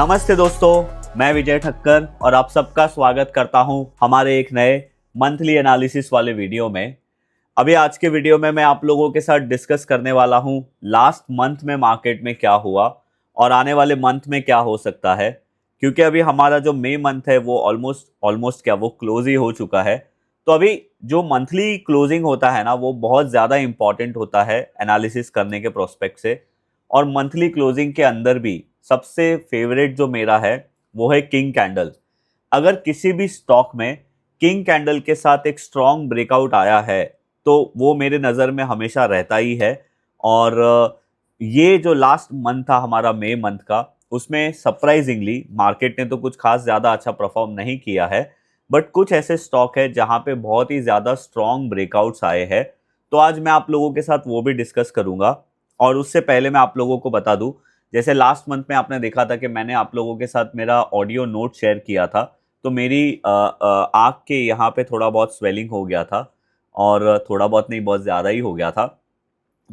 नमस्ते दोस्तों, मैं विजय ठक्कर और आप सबका स्वागत करता हूं हमारे एक नए मंथली एनालिसिस वाले वीडियो में। अभी आज के वीडियो में मैं आप लोगों के साथ डिस्कस करने वाला हूं लास्ट मंथ में मार्केट में क्या हुआ और आने वाले मंथ में क्या हो सकता है, क्योंकि अभी हमारा जो मई मंथ है वो ऑलमोस्ट क्या वो क्लोज ही हो चुका है। तो अभी जो मंथली क्लोजिंग होता है ना, वो बहुत ज़्यादा इंपॉर्टेंट होता है एनालिसिस करने के प्रोस्पेक्ट से। और मंथली क्लोजिंग के अंदर भी सबसे फेवरेट जो मेरा है वो है किंग कैंडल। अगर किसी भी स्टॉक में किंग कैंडल के साथ एक स्ट्रॉन्ग ब्रेकआउट आया है तो वो मेरे नज़र में हमेशा रहता ही है। और ये जो लास्ट मंथ था हमारा मई मंथ का, उसमें सरप्राइजिंगली मार्केट ने तो कुछ खास ज़्यादा अच्छा परफॉर्म नहीं किया है, बट कुछ ऐसे स्टॉक है जहां पे बहुत ही ज़्यादा स्ट्रॉन्ग ब्रेकआउट्स आए हैं। तो आज मैं आप लोगों के साथ वो भी डिस्कस करूंगा। और उससे पहले मैं आप लोगों को बता दूं, जैसे लास्ट मंथ में आपने देखा था कि मैंने आप लोगों के साथ मेरा ऑडियो नोट शेयर किया था। तो मेरी आँख के यहाँ पे थोड़ा बहुत स्वेलिंग हो गया था, और थोड़ा बहुत नहीं, बहुत ज़्यादा ही हो गया था।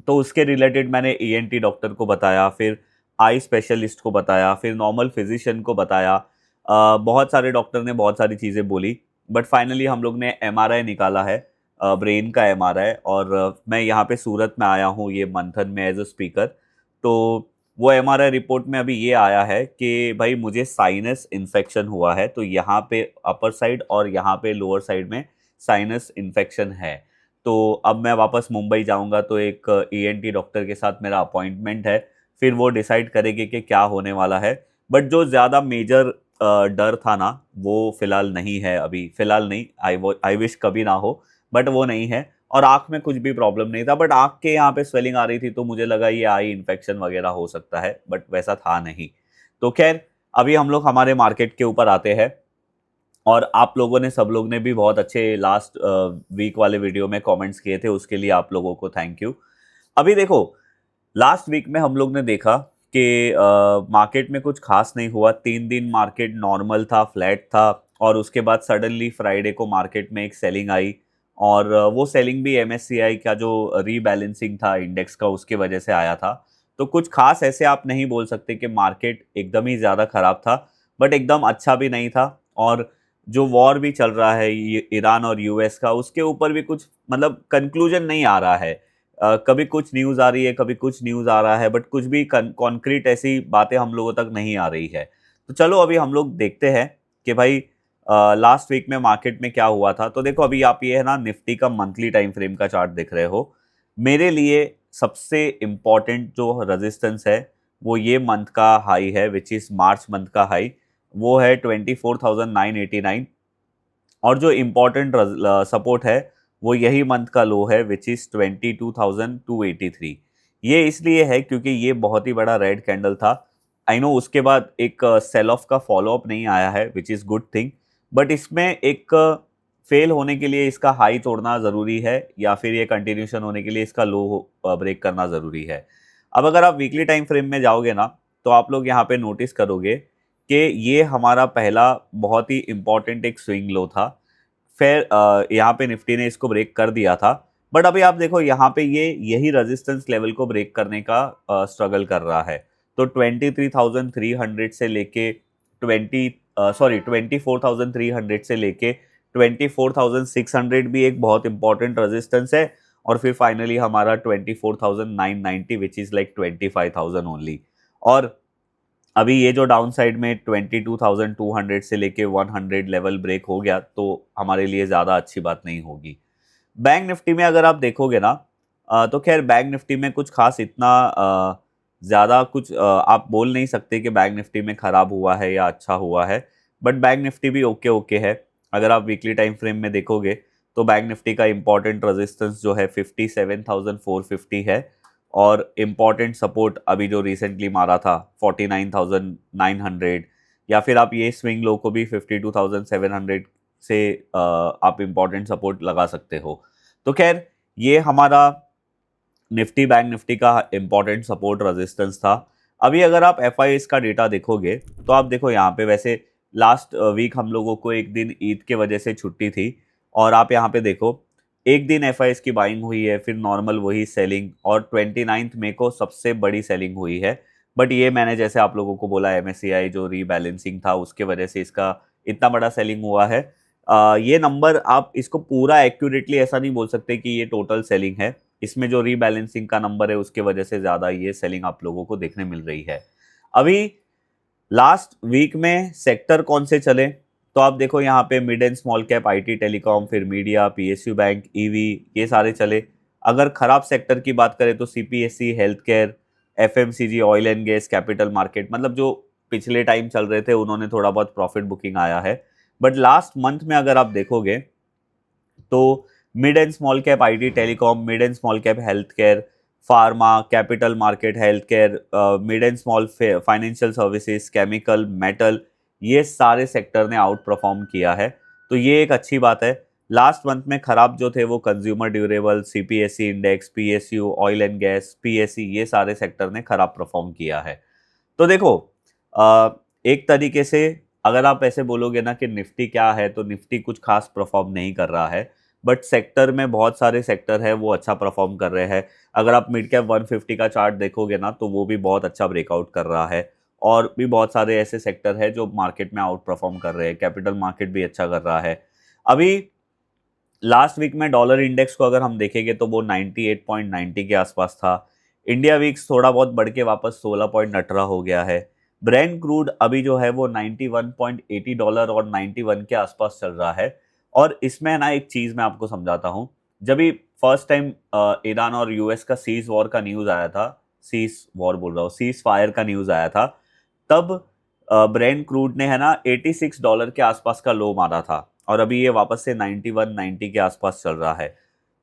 तो उसके रिलेटेड मैंने ईएनटी डॉक्टर को बताया, फिर आई स्पेशलिस्ट को बताया, फिर नॉर्मल फिजिशियन को बताया। बहुत सारे डॉक्टर ने बहुत सारी चीज़ें बोली, बट फाइनली हम लोग ने एमआरआई निकाला है, ब्रेन का एमआरआई। और मैं यहाँ पे सूरत में आया हूँ ये मंथन में एज अ स्पीकर। तो वो एमआरआई रिपोर्ट में अभी ये आया है कि भाई मुझे साइनस इन्फेक्शन हुआ है, तो यहाँ पे अपर साइड और यहाँ पे लोअर साइड में साइनस इन्फेक्शन है। तो अब मैं वापस मुंबई जाऊंगा, तो एक ईएनटी डॉक्टर के साथ मेरा अपॉइंटमेंट है, फिर वो डिसाइड करेंगे कि क्या होने वाला है। बट जो ज़्यादा मेजर डर था ना, वो फिलहाल नहीं है, अभी फिलहाल नहीं। आई विश कभी ना हो, बट वो नहीं है। और आँख में कुछ भी प्रॉब्लम नहीं था, बट आँख के यहाँ पे स्वेलिंग आ रही थी, तो मुझे लगा ये आई इन्फेक्शन वगैरह हो सकता है, बट वैसा था नहीं। तो खैर, अभी हम लोग हमारे मार्केट के ऊपर आते हैं। और आप लोगों ने, सब लोग ने भी बहुत अच्छे लास्ट वीक वाले वीडियो में कमेंट्स किए थे, उसके लिए आप लोगों को थैंक यू। अभी देखो, लास्ट वीक में हम लोग ने देखा कि मार्केट में कुछ खास नहीं हुआ। 3 दिन मार्केट नॉर्मल था, फ्लैट था। और उसके बाद सडनली फ्राइडे को मार्केट में एक सेलिंग आई, और वो सेलिंग भी एमएससीआई का जो रीबैलेंसिंग था इंडेक्स का, उसके वजह से आया था। तो कुछ खास ऐसे आप नहीं बोल सकते कि मार्केट एकदम ही ज़्यादा खराब था, बट एकदम अच्छा भी नहीं था। और जो वॉर भी चल रहा है ईरान और यूएस का, उसके ऊपर भी कुछ मतलब कंक्लूजन नहीं आ रहा है। कभी कुछ न्यूज़ आ रही है, कभी कुछ न्यूज़ आ रहा है, बट कुछ भी कॉन्क्रीट ऐसी बातें हम लोगों तक नहीं आ रही है। तो चलो अभी हम लोग देखते हैं कि भाई लास्ट वीक में मार्केट में क्या हुआ था। तो देखो, अभी आप ये है ना निफ्टी का मंथली टाइम फ्रेम का चार्ट देख रहे हो। मेरे लिए सबसे इम्पॉर्टेंट जो रेजिस्टेंस है वो ये मंथ का हाई है, विच इज़ मार्च मंथ का हाई। वो है 24,989। और जो इम्पोर्टेंट सपोर्ट है वो यही मंथ का लो है, विच इज़ 22,283। ये इसलिए है क्योंकि ये बहुत ही बड़ा रेड कैंडल था। आई नो उसके बाद एक सेल ऑफ का फॉलो अप नहीं आया है, which is good thing. But इसमें एक फेल होने के लिए इसका हाई तोड़ना ज़रूरी है, या फिर ये कंटिन्यूशन होने के लिए इसका लो ब्रेक करना ज़रूरी है। अब अगर आप वीकली टाइम फ्रेम में जाओगे ना, तो आप लोग यहाँ पे नोटिस करोगे कि ये हमारा पहला बहुत ही इम्पॉर्टेंट एक स्विंग लो था। फिर यहाँ पे निफ्टी ने इसको ब्रेक कर दिया था। बट अभी आप देखो, यहाँ पे ये यही रेजिस्टेंस लेवल को ब्रेक करने का स्ट्रगल कर रहा है। तो 23,300 से लेके 24,300 से लेके 24,600 भी एक बहुत इंपॉर्टेंट रेजिस्टेंस है। और फिर फाइनली हमारा 24,990, विच इज़ लाइक 25,000 ओनली। और अभी ये जो डाउन साइड में 22,200 से लेके 100 लेवल ब्रेक हो गया, तो हमारे लिए ज़्यादा अच्छी बात नहीं होगी। बैंक निफ्टी में अगर आप देखोगे ना, तो खैर बैंक निफ्टी में कुछ खास इतना ज़्यादा कुछ आप बोल नहीं सकते कि बैंक निफ्टी में ख़राब हुआ है या अच्छा हुआ है। बट बैंक निफ्टी भी ओके ओके है। अगर आप वीकली टाइम फ्रेम में देखोगे तो बैंक निफ्टी का इंपॉर्टेंट रेजिस्टेंस जो है 57,450 है। और इम्पॉर्टेंट सपोर्ट अभी जो रिसेंटली मारा था 49,900, या फिर आप ये स्विंग लो को भी 52,700 से आप इम्पॉर्टेंट सपोर्ट लगा सकते हो। तो खैर, ये हमारा निफ्टी बैंक निफ्टी का इम्पॉर्टेंट सपोर्ट रेजिस्टेंस था। अभी अगर आप एफ का डेटा देखोगे, तो आप देखो यहाँ पे वैसे लास्ट वीक हम लोगों को एक दिन ईद के वजह से छुट्टी थी। और आप यहाँ पे देखो, एक दिन एफ की बाइंग हुई है, फिर नॉर्मल वही सेलिंग, और 29 मई को सबसे बड़ी सेलिंग हुई है, बट ये मैंने जैसे आप लोगों को बोला MSCI जो रीबैलेंसिंग था उसके वजह से इसका इतना बड़ा सेलिंग हुआ है। ये नंबर आप इसको पूरा एक्यूरेटली ऐसा नहीं बोल सकते कि ये टोटल सेलिंग है, इसमें जो रीबैलेंसिंग का नंबर है उसके वजह से ज़्यादा ये सेलिंग आप लोगों को देखने मिल रही है। अभी लास्ट वीक में सेक्टर कौन से चले, तो आप देखो यहाँ पे mid and small cap, IT telecom, फिर मीडिया, PSU बैंक, EV, ये सारे चले। अगर खराब सेक्टर की बात करें तो CPSE, health care, FMCG, oil and gas, capital market, मतलब जो पिछले टाइम चल रहे थे उन्होंने थोड़ा बहुत प्रॉफिट बुकिंग आया है। बट लास्ट मंथ में अगर आप देखोगे तो mid and small cap IT telecom, mid and small cap health care, pharma, capital market, health care, mid and small financial services, chemical, metal, ये सारे सेक्टर ने आउट परफॉर्म किया है। तो ये एक अच्छी बात है। लास्ट मंथ में खराब जो थे वो consumer durable, CPSE index, PSU, oil and gas, PSE, ये सारे सेक्टर ने खराब परफॉर्म किया है। तो देखो एक तरीके से अगर आप ऐसे बोलोगे ना कि निफ्टी क्या है, तो निफ्टी कुछ खास परफॉर्म नहीं कर रहा है, बट सेक्टर में बहुत सारे सेक्टर है वो अच्छा परफॉर्म कर रहे हैं। अगर आप मिड कैप 150 का चार्ट देखोगे ना तो वो भी बहुत अच्छा ब्रेकआउट कर रहा है, और भी बहुत सारे ऐसे सेक्टर है जो मार्केट में आउट परफॉर्म कर रहे हैं। कैपिटल मार्केट भी अच्छा कर रहा है। अभी लास्ट वीक में डॉलर इंडेक्स को अगर हम देखेंगे तो वो 98.90 के आसपास था। इंडिया वीक्स थोड़ा बहुत बढ़ के वापस 16.18 हो गया है। ब्रेंट क्रूड अभी जो है वो $91.80 और 91 के आसपास चल रहा है। और इसमें ना एक चीज मैं आपको समझाता हूँ। जब भी फर्स्ट टाइम ईरान और US का सीज वॉर का न्यूज आया था, सीज वॉर बोल रहा हूँ, सीज फायर का न्यूज आया था, तब ब्रेंट क्रूड ने है ना $86 के आसपास का लो मारा था, और अभी ये वापस से 91-90 के आसपास चल रहा है।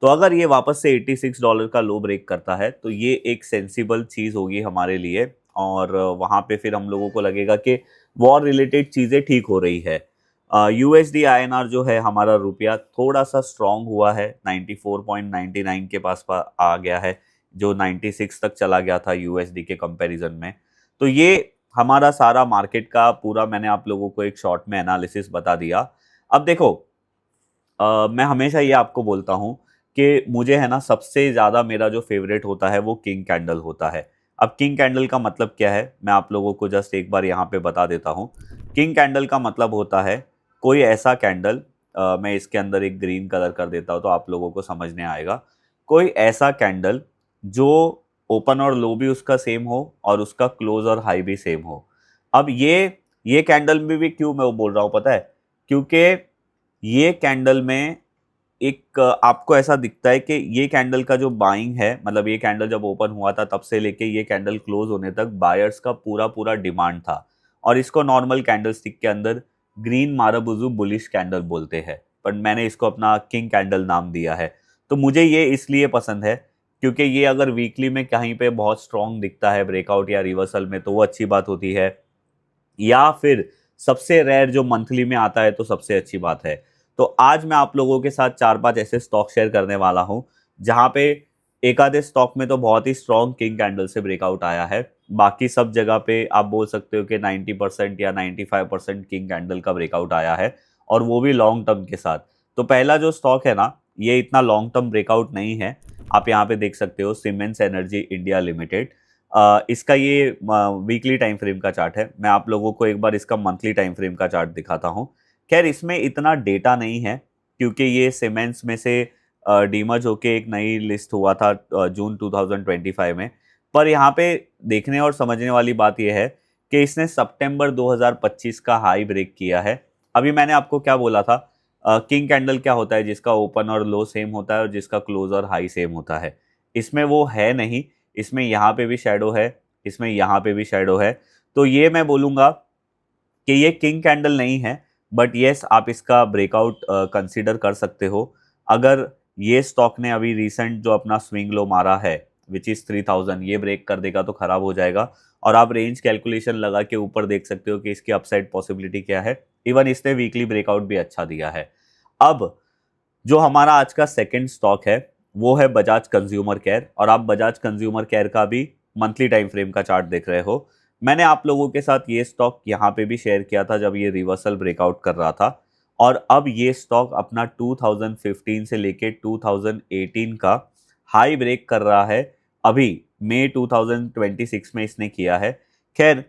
तो अगर ये वापस से $86 का लो ब्रेक करता है तो ये एक सेंसिबल चीज़ होगी हमारे लिए, और वहाँ पे फिर हम लोगों को लगेगा कि वॉर रिलेटेड चीज़ें ठीक हो रही है। USD INR जो है हमारा रुपया थोड़ा सा स्ट्रांग हुआ है, 94.99 के पास आ गया है, जो 96 तक चला गया था USD के कंपैरिजन में। तो ये हमारा सारा मार्केट का पूरा मैंने आप लोगों को एक शॉर्ट में एनालिसिस बता दिया। अब देखो मैं हमेशा ये आपको बोलता हूँ कि मुझे है ना सबसे ज़्यादा मेरा जो फेवरेट होता है वो किंग कैंडल होता है। अब किंग कैंडल का मतलब क्या है मैं आप लोगों को जस्ट एक बार यहाँ पे बता देता हूँ। किंग कैंडल का मतलब होता है कोई ऐसा कैंडल, मैं इसके अंदर एक ग्रीन कलर कर देता हूँ तो आप लोगों को समझने आएगा। कोई ऐसा कैंडल जो ओपन और लो भी उसका सेम हो और उसका क्लोज और हाई भी सेम हो। अब ये कैंडल में भी क्यों मैं वो बोल रहा हूँ पता है, क्योंकि ये कैंडल में एक आपको ऐसा दिखता है कि ये कैंडल का जो बाइंग है, मतलब ये कैंडल जब ओपन हुआ था तब से लेके ये कैंडल क्लोज होने तक बायर्स का पूरा पूरा डिमांड था, और इसको नॉर्मल कैंडलस्टिक के अंदर ग्रीन माराबुजू बुलिश कैंडल बोलते हैं, पर मैंने इसको अपना किंग कैंडल नाम दिया है। तो मुझे ये इसलिए पसंद है क्योंकि ये अगर वीकली में कहीं पे बहुत स्ट्रांग दिखता है ब्रेकआउट या रिवर्सल में तो वो अच्छी बात होती है, या फिर सबसे रेयर जो मंथली में आता है तो सबसे अच्छी बात है। तो आज मैं आप लोगों के साथ 4-5 ऐसे स्टॉक शेयर करने वाला हूं जहां पे एक आधे स्टॉक में तो बहुत ही स्ट्रॉन्ग किंग कैंडल से ब्रेकआउट आया है, बाकी सब जगह पे आप बोल सकते हो कि 90% या 95% किंग कैंडल का ब्रेकआउट आया है, और वो भी लॉन्ग टर्म के साथ। तो पहला जो स्टॉक है ना ये इतना लॉन्ग टर्म ब्रेकआउट नहीं है। आप यहाँ पे देख सकते हो सीमेंस एनर्जी इंडिया लिमिटेड। इसका ये वीकली टाइम फ्रेम का चार्ट है। मैं आप लोगों को एक बार इसका मंथली टाइम फ्रेम का चार्ट दिखाता हूँ। खैर इसमें इतना डेटा नहीं है क्योंकि ये सीमेंस में से डीमर्ज होके एक नई लिस्ट हुआ था जून 2025 में। पर यहाँ पे देखने और समझने वाली बात यह है कि इसने सितंबर 2025 का हाई ब्रेक किया है। अभी मैंने आपको क्या बोला था, किंग कैंडल क्या होता है, जिसका ओपन और लो सेम होता है और जिसका क्लोज और हाई सेम होता है। इसमें वो है नहीं, इसमें यहाँ पे भी शैडो है, इसमें यहाँ पे भी शैडो है। तो ये मैं बोलूँगा कि ये किंग कैंडल नहीं है, बट येस आप इसका ब्रेकआउट कंसीडर कर सकते हो। अगर ये स्टॉक ने अभी रिसेंट जो अपना स्विंग लो मारा है विच इज़ 3000, ये ब्रेक कर देगा तो खराब हो जाएगा, और आप रेंज कैलकुलेशन लगा के ऊपर देख सकते हो कि इसकी अपसाइड पॉसिबिलिटी क्या है। इवन इसने वीकली ब्रेकआउट भी अच्छा दिया है। अब जो हमारा आज का सेकंड स्टॉक है वो है बजाज कंज्यूमर केयर, और आप बजाज कंज्यूमर केयर का भी मंथली टाइम फ्रेम का चार्ट देख रहे हो। मैंने आप लोगों के साथ ये स्टॉक यहाँ पे भी शेयर किया था जब ये रिवर्सल ब्रेकआउट कर रहा था, और अब ये स्टॉक अपना 2015 से लेके 2018 का हाई ब्रेक कर रहा है। अभी मई 2026 में इसने किया है। खैर,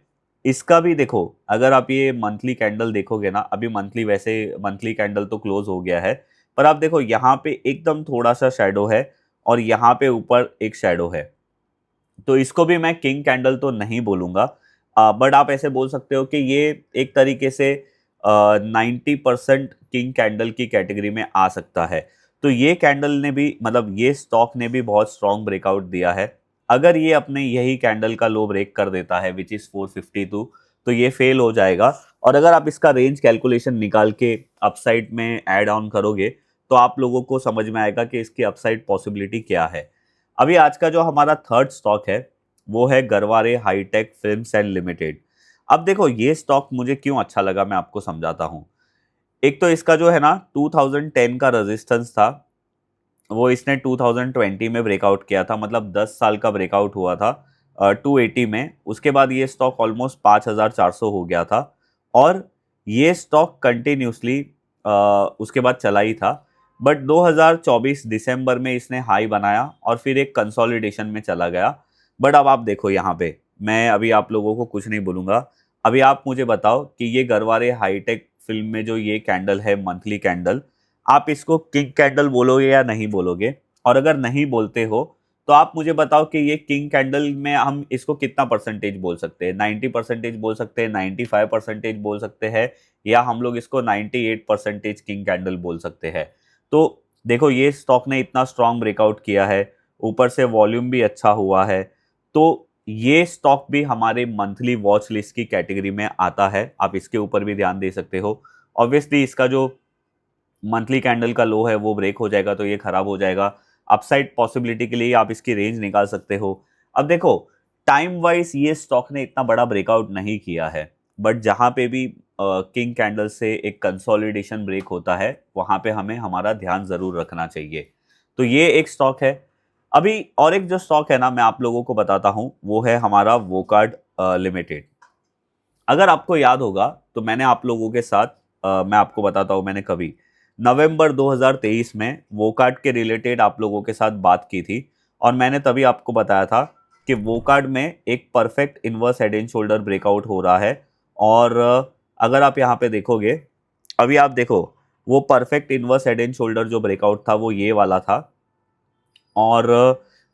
इसका भी देखो, अगर आप ये मंथली कैंडल देखोगे ना, अभी मंथली, वैसे मंथली कैंडल तो क्लोज हो गया है, पर आप देखो यहाँ पे एकदम थोड़ा सा शेडो है और यहाँ पे ऊपर एक शेडो है। तो इसको भी मैं किंग कैंडल तो नहीं बोलूंगा, बट आप ऐसे बोल सकते हो कि ये एक तरीके से 90% किंग कैंडल की कैटेगरी में आ सकता है। तो ये कैंडल ने भी, मतलब ये स्टॉक ने भी बहुत स्ट्रॉन्ग ब्रेकआउट दिया है। अगर ये अपने यही कैंडल का लो ब्रेक कर देता है विच इज 452, तो ये फेल हो जाएगा। और अगर आप इसका रेंज कैलकुलेशन निकाल के अपसाइड में ऐड ऑन करोगे, तो आप लोगों को समझ में आएगा कि इसकी अपसाइड पॉसिबिलिटी क्या है। अभी आज का जो हमारा थर्ड स्टॉक है वो है Garware hitech films and limited. अब देखो ये स्टॉक मुझे क्यों अच्छा लगा, मैं आपको समझाता हूँ। एक तो इसका जो है ना 2010 का रेजिस्टेंस था, वो इसने 2020 में ब्रेकआउट किया था, मतलब 10 साल का ब्रेकआउट हुआ था 280 में। उसके बाद ये स्टॉक ऑलमोस्ट 5400 हो गया था और ये स्टॉक कंटिन्यूसली उसके बाद चला ही था। बट 2024 दिसंबर में इसने हाई बनाया और फिर एक कंसोलिडेशन में चला गया। बट अब आप देखो यहाँ पे, मैं अभी आप लोगों को कुछ नहीं बोलूँगा। अभी आप मुझे बताओ कि ये गरवारे हाईटेक फिल्म में जो ये कैंडल है, मंथली कैंडल, आप इसको किंग कैंडल बोलोगे या नहीं बोलोगे? और अगर नहीं बोलते हो तो आप मुझे बताओ कि ये किंग कैंडल में हम इसको कितना परसेंटेज बोल सकते हैं? 90% बोल सकते हैं, 95% बोल सकते हैं, या हम लोग इसको 98% किंग कैंडल बोल सकते हैं। तो देखो ये स्टॉक ने इतना स्ट्रांग ब्रेकआउट किया है, ऊपर से वॉल्यूम भी अच्छा हुआ है, तो ये स्टॉक भी हमारे मंथली वॉच लिस्ट की कैटेगरी में आता है। आप इसके ऊपर भी ध्यान दे सकते हो। ऑब्वियसली इसका जो मंथली कैंडल का लो है वो ब्रेक हो जाएगा तो ये खराब हो जाएगा। अपसाइड पॉसिबिलिटी के लिए आप इसकी रेंज निकाल सकते हो। अब देखो, टाइम वाइज ये स्टॉक ने इतना बड़ा ब्रेकआउट नहीं किया है, बट जहां पे भी किंग कैंडल से एक कंसोलिडेशन ब्रेक होता है वहां पे हमें हमारा ध्यान जरूर रखना चाहिए। तो ये एक स्टॉक है। अभी और एक जो स्टॉक है ना, मैं आप लोगों को बताता हूं, वो है हमारा वोकार्ड लिमिटेड। अगर आपको याद होगा तो मैंने आप लोगों के साथ मैं आपको बताता हूं, मैंने कभी नवंबर 2023 में वोकार्ड के रिलेटेड आप लोगों के साथ बात की थी और मैंने तभी आपको बताया था कि वोकार्ड में एक perfect inverse head and shoulder breakout हो रहा है। और अगर आप यहाँ पे देखोगे, अभी आप देखो, वो perfect inverse head and shoulder जो ब्रेकआउट था वो ये वाला था। और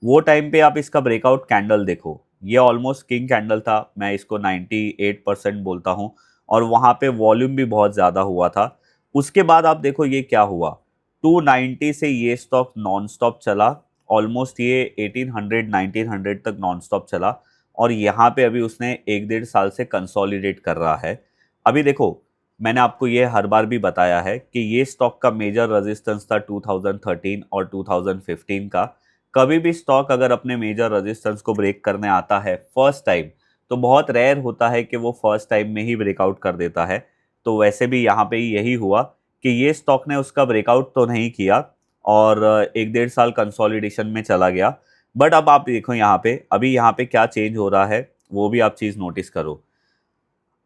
वो टाइम पे आप इसका ब्रेकआउट कैंडल देखो, ये ऑलमोस्ट किंग कैंडल था, मैं इसको 98% बोलता हूँ। और वहाँ पे वॉल्यूम भी बहुत ज़्यादा हुआ था। उसके बाद आप देखो ये क्या हुआ, 290 से ये स्टॉक नॉन स्टॉप चला, ऑलमोस्ट ये 1800 1900 तक नॉन स्टॉप चला। और यहाँ पे अभी उसने 1 डेढ़ साल से कंसोलिडेट कर रहा है। अभी देखो, मैंने आपको ये हर बार भी बताया है कि ये स्टॉक का मेजर रेजिस्टेंस था 2013 और 2015 का। कभी भी स्टॉक अगर अपने मेजर रेजिस्टेंस को ब्रेक करने आता है फर्स्ट टाइम, तो बहुत रेयर होता है कि वो फर्स्ट टाइम में ही ब्रेकआउट कर देता है। तो वैसे भी यहाँ पे यही हुआ कि ये स्टॉक ने उसका ब्रेकआउट तो नहीं किया और 1 डेढ़ साल कंसोलिडेशन में चला गया। बट अब आप देखो यहाँ पे, अभी यहाँ पे क्या चेंज हो रहा है वो भी आप चीज़ नोटिस करो।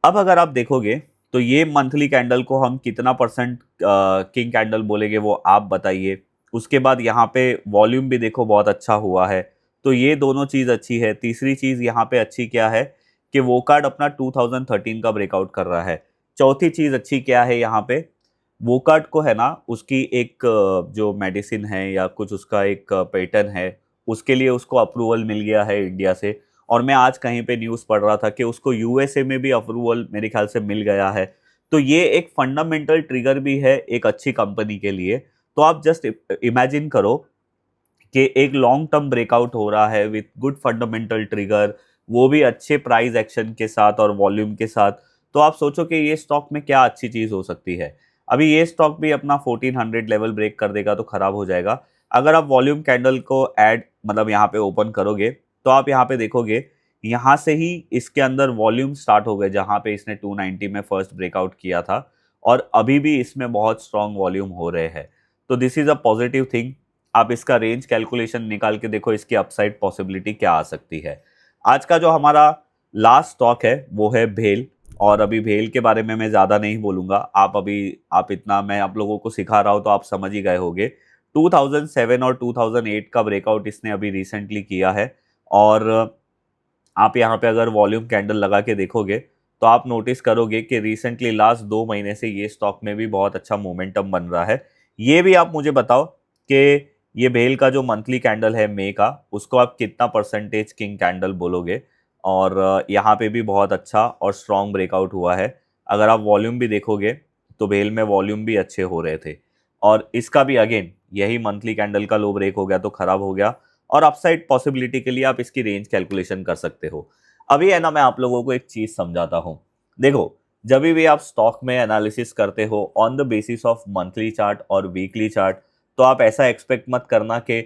अब अगर आप देखोगे तो ये मंथली कैंडल को हम कितना परसेंट किंग कैंडल बोलेंगे वो आप बताइए। उसके बाद यहाँ पे वॉल्यूम भी देखो बहुत अच्छा हुआ है, तो ये दोनों चीज़ अच्छी है। तीसरी चीज़ यहाँ पे अच्छी क्या है कि वोकार्ड अपना 2013 का ब्रेकआउट कर रहा है। चौथी चीज़ अच्छी क्या है यहाँ पे, वोकार्ड को है ना, उसकी एक जो मेडिसिन है या कुछ उसका एक पैटर्न है, उसके लिए उसको अप्रूवल मिल गया है इंडिया से। और मैं आज कहीं पे न्यूज़ पढ़ रहा था कि उसको यूएसए में भी अप्रूवल मेरे ख्याल से मिल गया है। तो ये एक फंडामेंटल ट्रिगर भी है एक अच्छी कंपनी के लिए। तो आप जस्ट इमेजिन करो कि एक लॉन्ग टर्म ब्रेकआउट हो रहा है विथ गुड फंडामेंटल ट्रिगर, वो भी अच्छे प्राइस एक्शन के साथ और वॉल्यूम के साथ। तो आप सोचो कि ये स्टॉक में क्या अच्छी चीज़ हो सकती है। अभी ये स्टॉक भी अपना 1400 लेवल ब्रेक कर देगा तो खराब हो जाएगा। अगर आप वॉल्यूम कैंडल को ऐड, मतलब यहाँ पे ओपन करोगे, तो आप यहाँ पे देखोगे, यहाँ से ही इसके अंदर वॉल्यूम स्टार्ट हो गए जहाँ पे इसने 290 में फर्स्ट ब्रेकआउट किया था। और अभी भी इसमें बहुत स्ट्रॉन्ग वॉल्यूम हो रहे हैं। तो this is a positive thing. आप इसका रेंज कैलकुलेशन निकाल के देखो इसकी अपसाइड पॉसिबिलिटी क्या आ सकती है। आज का जो हमारा लास्ट स्टॉक है वो है भेल। और अभी भेल के बारे में मैं ज़्यादा नहीं बोलूँगा, आप इतना मैं आप लोगों को सिखा रहा हूँ तो आप समझ ही गए होंगे। 2007 और 2008 का ब्रेकआउट इसने अभी रिसेंटली किया है। और आप यहाँ पे अगर वॉल्यूम कैंडल लगा के देखोगे तो आप नोटिस करोगे कि रिसेंटली लास्ट 2 महीने से ये स्टॉक में भी बहुत अच्छा मोमेंटम बन रहा है। ये भी आप मुझे बताओ कि ये भेल का जो मंथली कैंडल है मई का, उसको आप कितना परसेंटेज किंग कैंडल बोलोगे। और यहाँ पे भी बहुत अच्छा और स्ट्रॉन्ग ब्रेकआउट हुआ है। अगर आप वॉल्यूम भी देखोगे तो भेल में वॉल्यूम भी अच्छे हो रहे थे, और इसका भी अगेन यही मंथली कैंडल का लो ब्रेक हो गया तो खराब हो गया। और अपसाइड पॉसिबिलिटी के लिए आप इसकी रेंज कैलकुलेशन कर सकते हो। अभी है ना, मैं आप लोगों को एक चीज समझाता हूँ। देखो, जब भी आप स्टॉक में एनालिसिस करते हो on the basis of monthly chart और वीकली चार्ट, तो आप ऐसा एक्सपेक्ट मत करना कि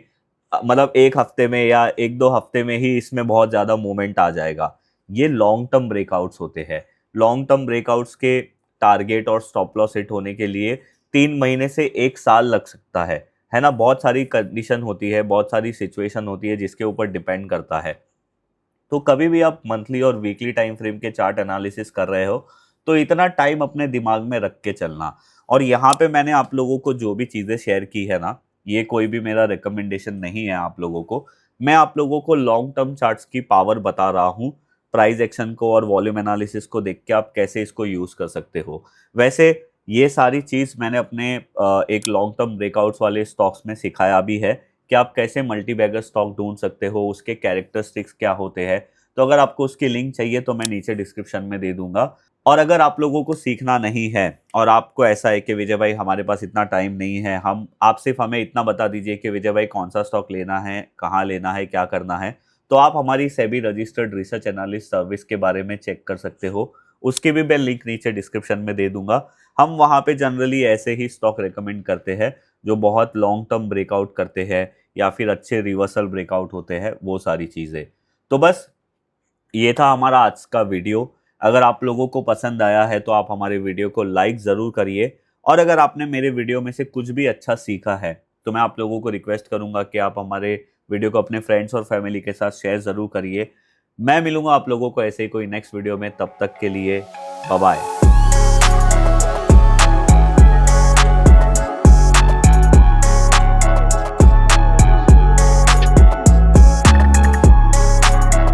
मतलब एक हफ्ते में या एक दो हफ्ते में ही इसमें बहुत ज्यादा मूवमेंट आ जाएगा। ये लॉन्ग टर्म ब्रेकआउट्स होते हैं। लॉन्ग टर्म ब्रेकआउट्स के टारगेट और स्टॉप लॉस हिट होने के लिए 3 महीने से 1 साल लग सकता है ना। बहुत सारी कंडीशन होती है, बहुत सारी सिचुएशन होती है जिसके ऊपर डिपेंड करता है। तो कभी भी आप मंथली और वीकली टाइम फ्रेम के चार्ट एनालिसिस कर रहे हो तो इतना टाइम अपने दिमाग में रख के चलना। और यहाँ पे मैंने आप लोगों को जो भी चीज़ें शेयर की है ना, ये कोई भी मेरा रिकमेंडेशन नहीं है आप लोगों को। मैं आप लोगों को लॉन्ग टर्म चार्ट्स की पावर बता रहा हूँ। प्राइस एक्शन को और वॉल्यूम एनालिसिस को देख के आप कैसे इसको यूज़ कर सकते हो। वैसे ये सारी चीज़ मैंने अपने एक लॉन्ग टर्म ब्रेकआउट्स वाले स्टॉक्स में सिखाया भी है कि आप कैसे मल्टी बैगर स्टॉक ढूंढ सकते हो, उसके कैरेक्टरिस्टिक्स क्या होते हैं। तो अगर आपको उसकी लिंक चाहिए तो मैं नीचे डिस्क्रिप्शन में दे दूंगा। और अगर आप लोगों को सीखना नहीं है और आपको ऐसा है कि विजय भाई हमारे पास इतना टाइम नहीं है, हम आप सिर्फ हमें इतना बता दीजिए कि विजय भाई कौन सा स्टॉक लेना है, कहाँ लेना है, क्या करना है, तो आप हमारी SEBI registered research analyst service के बारे में चेक कर सकते हो। उसकी भी मैं लिंक नीचे डिस्क्रिप्शन में दे दूंगा। हम वहाँ पे जनरली ऐसे ही स्टॉक रिकमेंड करते हैं जो बहुत लॉन्ग टर्म ब्रेकआउट करते हैं या फिर अच्छे रिवर्सल ब्रेकआउट होते हैं, वो सारी चीज़ें। तो बस ये था हमारा आज का वीडियो। अगर आप लोगों को पसंद आया है तो आप हमारे वीडियो को लाइक ज़रूर करिए। और अगर आपने मेरे वीडियो में से कुछ भी अच्छा सीखा है तो मैं आप लोगों को रिक्वेस्ट करूंगा कि आप हमारे वीडियो को अपने फ्रेंड्स और फैमिली के साथ शेयर ज़रूर करिए। मैं मिलूंगा आप लोगों को ऐसे ही कोई नेक्स्ट वीडियो में, तब तक के लिए बाय बाय।